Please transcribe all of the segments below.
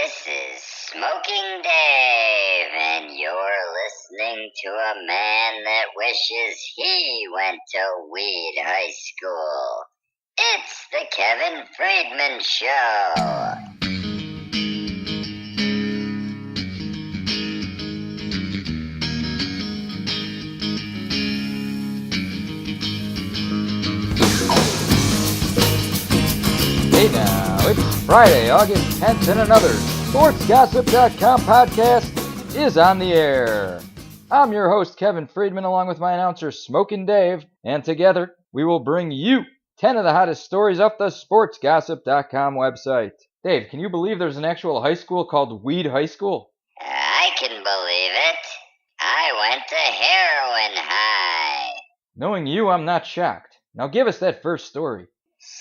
This is Smoking Dave, and you're listening to a man that wishes he went to Weed High School. It's the Kevin Friedman Show. Hey now, it's Friday, August 10th, and another SportsGossip.com podcast is on the air. I'm your host, Kevin Friedman, along with my announcer, Smokin' Dave, and together we will bring you 10 of the hottest stories off the SportsGossip.com website. Dave, can you believe there's an actual high school called Weed High School? I can believe it. I went to Heroin High. Knowing you, I'm not shocked. Now give us that first story.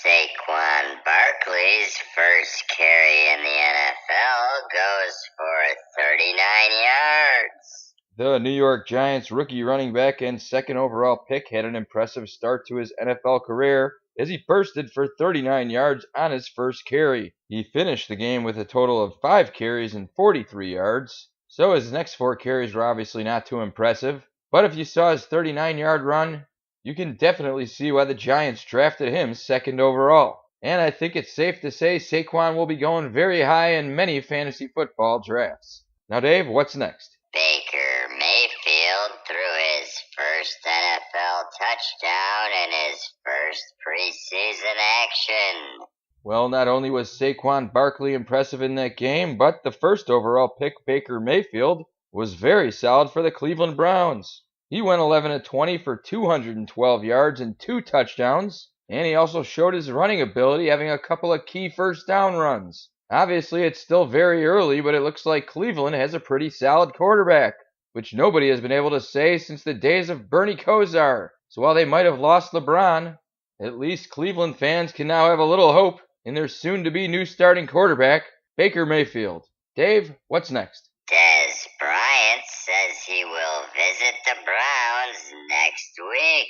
Saquon Barkley's first carry in the NFL goes for 39 yards. The New York Giants rookie running back and second overall pick had an impressive start to his NFL career as he bursted for 39 yards on his first carry. He finished the game with a total of 5 carries and 43 yards, so his next 4 carries were obviously not too impressive. But if you saw his 39-yard run, you can definitely see why the Giants drafted him second overall. And I think it's safe to say Saquon will be going very high in many fantasy football drafts. Now, Dave, what's next? Baker Mayfield threw his first NFL touchdown in his first preseason action. Well, not only was Saquon Barkley impressive in that game, but the first overall pick, Baker Mayfield, was very solid for the Cleveland Browns. He went 11-20 for 212 yards and 2 touchdowns, and he also showed his running ability, having a couple of key first down runs. Obviously, it's still very early, but it looks like Cleveland has a pretty solid quarterback, which nobody has been able to say since the days of Bernie Kosar. So while they might have lost LeBron, at least Cleveland fans can now have a little hope in their soon-to-be new starting quarterback, Baker Mayfield. Dave, what's next? Dez Bryant says he will visit the Browns next week.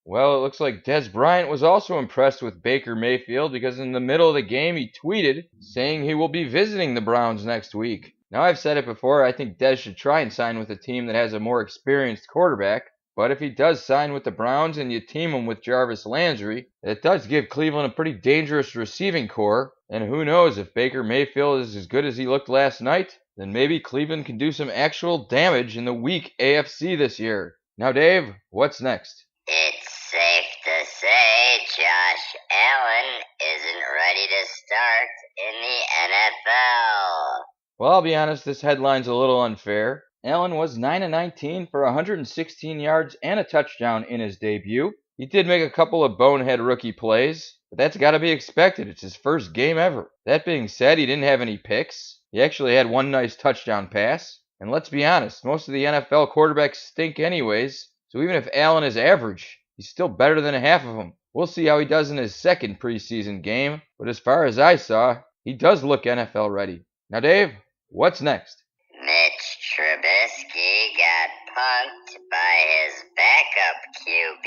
Well, it looks like Dez Bryant was also impressed with Baker Mayfield because in the middle of the game he tweeted saying he will be visiting the Browns next week. Now, I've said it before, I think Dez should try and sign with a team that has a more experienced quarterback. But if he does sign with the Browns and you team him with Jarvis Landry, it does give Cleveland a pretty dangerous receiving core. And who knows, if Baker Mayfield is as good as he looked last night, then maybe Cleveland can do some actual damage in the weak AFC this year. Now, Dave, what's next? It's safe to say Josh Allen isn't ready to start in the NFL. Well, I'll be honest, this headline's a little unfair. Allen was 9-19 for 116 yards and a touchdown in his debut. He did make a couple of bonehead rookie plays, but that's got to be expected. It's his first game ever. That being said, he didn't have any picks. He actually had one nice touchdown pass. And let's be honest, most of the NFL quarterbacks stink anyways, so even if Allen is average, he's still better than half of them. We'll see how he does in his second preseason game, but as far as I saw, he does look NFL ready. Now, Dave, what's next? Mitch Trubisky got punked by his backup QB,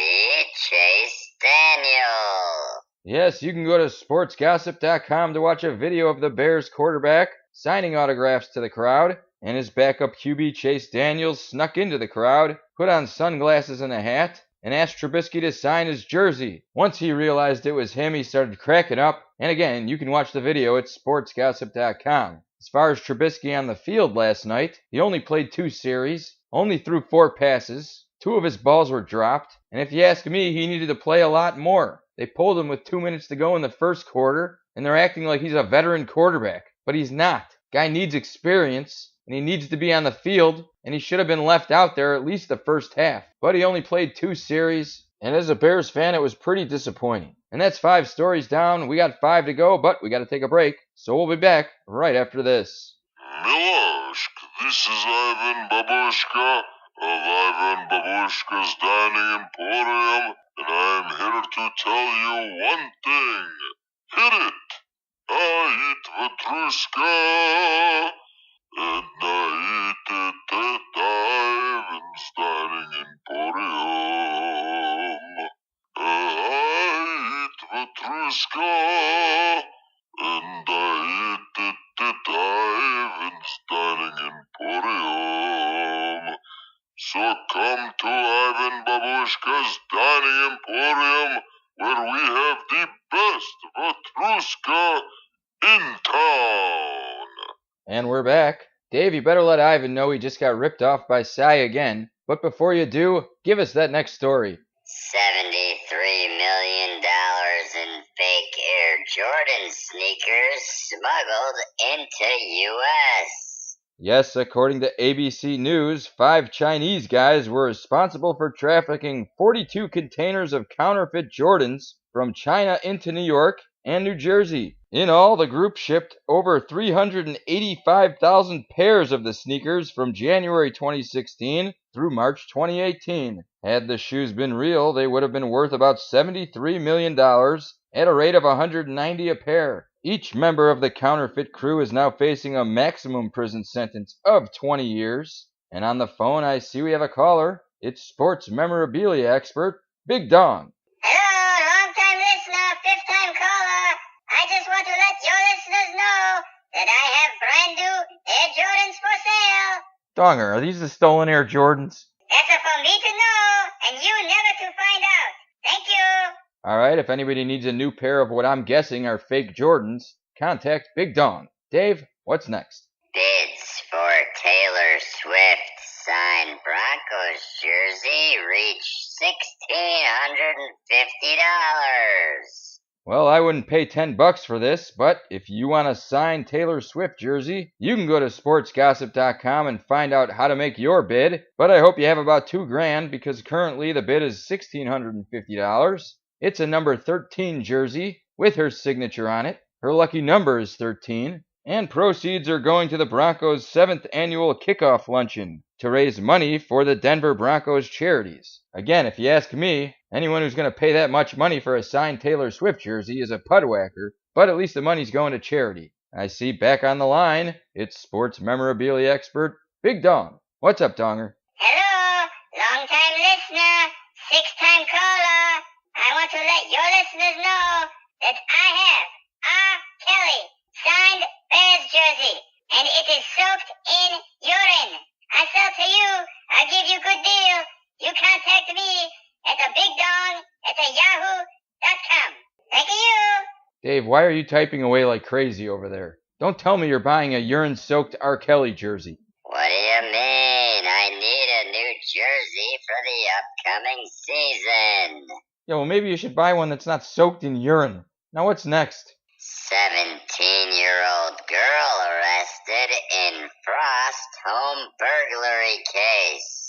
Chase Daniel. Yes, you can go to sportsgossip.com to watch a video of the Bears quarterback signing autographs to the crowd, and his backup QB Chase Daniels snuck into the crowd, put on sunglasses and a hat, and asked Trubisky to sign his jersey. Once he realized it was him, he started cracking up, and again, you can watch the video at sportsgossip.com. As far as Trubisky on the field last night, he only played 2 series, only threw 4 passes, 2 of his balls were dropped, and if you ask me, he needed to play a lot more. They pulled him with 2 minutes to go in the first quarter, and they're acting like he's a veteran quarterback. But he's not. Guy needs experience, and he needs to be on the field, and he should have been left out there at least the first half. But he only played 2 series, and as a Bears fan, it was pretty disappointing. And that's 5 stories down. We got 5 to go, but we got to take a break. So we'll be back right after this. Miloshk, this is Ivan Babushka of Ivan Babushka's Dining Emporium, and I'm here to tell you one thing. Hit it! I eat Vatrushka, and I eat it at Ivan's Dining Emporium. I eat Vatrushka, and I eat it at Babushka's Dining Emporium, where we have the best Vatrushka in town. And we're back. Dave, you better let Ivan know he just got ripped off by Cy again. But before you do, give us that next story. $73 million in fake Air Jordan sneakers smuggled into U.S. Yes, according to ABC News, 5 Chinese guys were responsible for trafficking 42 containers of counterfeit Jordans from China into New York and New Jersey. In all, the group shipped over 385,000 pairs of the sneakers from January 2016 through March 2018. Had the shoes been real, they would have been worth about $73 million at a rate of $190 a pair. Each member of the counterfeit crew is now facing a maximum prison sentence of 20 years. And on the phone, I see we have a caller. It's sports memorabilia expert, Big Dong. Hello, long-time listener, fifth-time caller. I just want to let your listeners know that I have brand new Air Jordans for sale. Donger, are these the stolen Air Jordans? That's for me to know, and you never to find out. Thank you. Alright, if anybody needs a new pair of what I'm guessing are fake Jordans, contact Big Dong. Dave, what's next? Bids for Taylor Swift's signed Broncos jersey reach $1,650. Well, I wouldn't pay $10 for this, but if you want a signed Taylor Swift jersey, you can go to sportsgossip.com and find out how to make your bid. But I hope you have about $2,000 because currently the bid is $1,650. It's a number 13 jersey with her signature on it. Her lucky number is 13. And proceeds are going to the Broncos' 7th annual kickoff luncheon to raise money for the Denver Broncos charities. Again, if you ask me, anyone who's going to pay that much money for a signed Taylor Swift jersey is a pudwhacker, but at least the money's going to charity. I see back on the line, it's sports memorabilia expert, Big Dong. What's up, Donger? Hello, long-time listener, sixth-time caller. I want to let your listeners know that I have R. Kelly signed Bears jersey, and it is soaked in urine. I sell to you. I give you good deal. You contact me at thebigdong@yahoo.com. Thank you. Dave, why are you typing away like crazy over there? Don't tell me you're buying a urine-soaked R. Kelly jersey. What do you mean? I need a new jersey for the upcoming season. Yeah, well, maybe you should buy one that's not soaked in urine. Now, what's next? 17-year-old girl arrested in Frost home burglary case.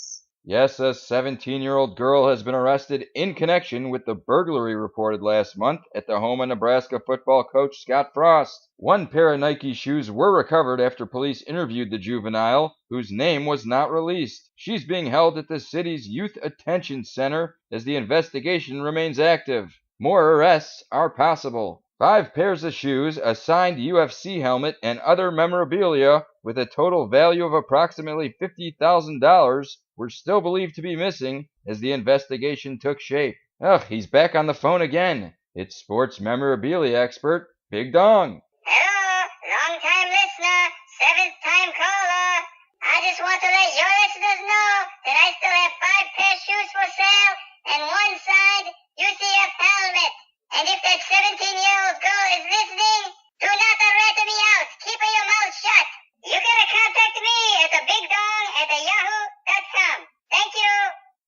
Yes, a 17-year-old girl has been arrested in connection with the burglary reported last month at the home of Nebraska football coach Scott Frost. One pair of Nike shoes were recovered after police interviewed the juvenile, whose name was not released. She's being held at the city's Youth Attention Center as the investigation remains active. More arrests are possible. 5 pairs of shoes, a signed UFC helmet, and other memorabilia with a total value of approximately $50,000 were still believed to be missing as the investigation took shape. Ugh, he's back on the phone again. It's sports memorabilia expert, Big Dong. Hello, long-time listener, seventh-time caller. I just want to let your listeners know that I still have 5 pair of shoes for sale and 1 signed UCF helmet. And if that 17-year-old girl is listening, do not rat me out. Keep your mouth shut. You gotta contact me at thebigdong@yahoo.com. Thank you.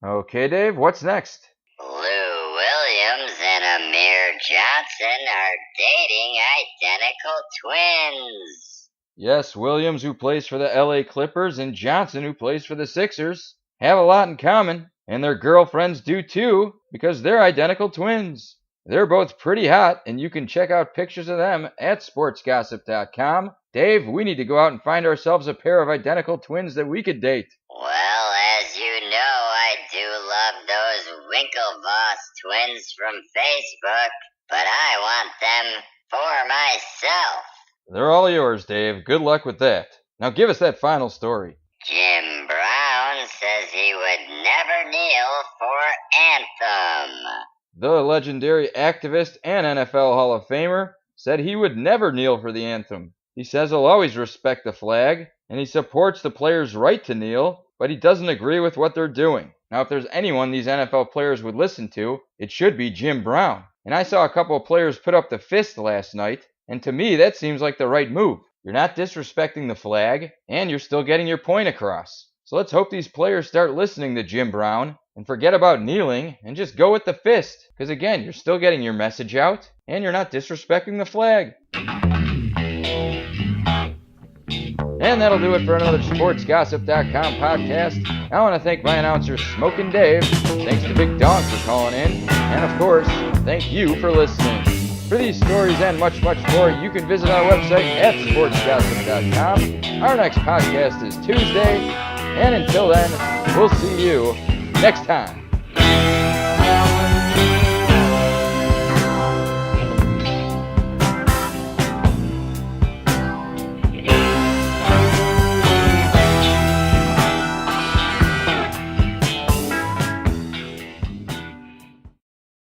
Okay, Dave, what's next? Lou Williams and Amir Johnson are dating identical twins. Yes, Williams, who plays for the LA Clippers, and Johnson, who plays for the Sixers, have a lot in common, and their girlfriends do too, because they're identical twins. They're both pretty hot, and you can check out pictures of them at sportsgossip.com. Dave, we need to go out and find ourselves a pair of identical twins that we could date. Well, as you know, I do love those Winklevoss twins from Facebook, but I want them for myself. They're all yours, Dave. Good luck with that. Now give us that final story. Jim Brown says he would never kneel for Anthem. The legendary activist and NFL Hall of Famer said he would never kneel for the anthem. He says he'll always respect the flag, and he supports the players' right to kneel, but he doesn't agree with what they're doing. Now, if there's anyone these NFL players would listen to, it should be Jim Brown. And I saw a couple of players put up the fist last night, and to me that seems like the right move. You're not disrespecting the flag, and you're still getting your point across. So let's hope these players start listening to Jim Brown and forget about kneeling and just go with the fist. Because again, you're still getting your message out, and you're not disrespecting the flag. And that'll do it for another SportsGossip.com podcast. I want to thank my announcer, Smokin' Dave. Thanks to Big Dog for calling in. And of course, thank you for listening. For these stories and much, much more, you can visit our website at SportsGossip.com. Our next podcast is Tuesday. And until then, we'll see you next time.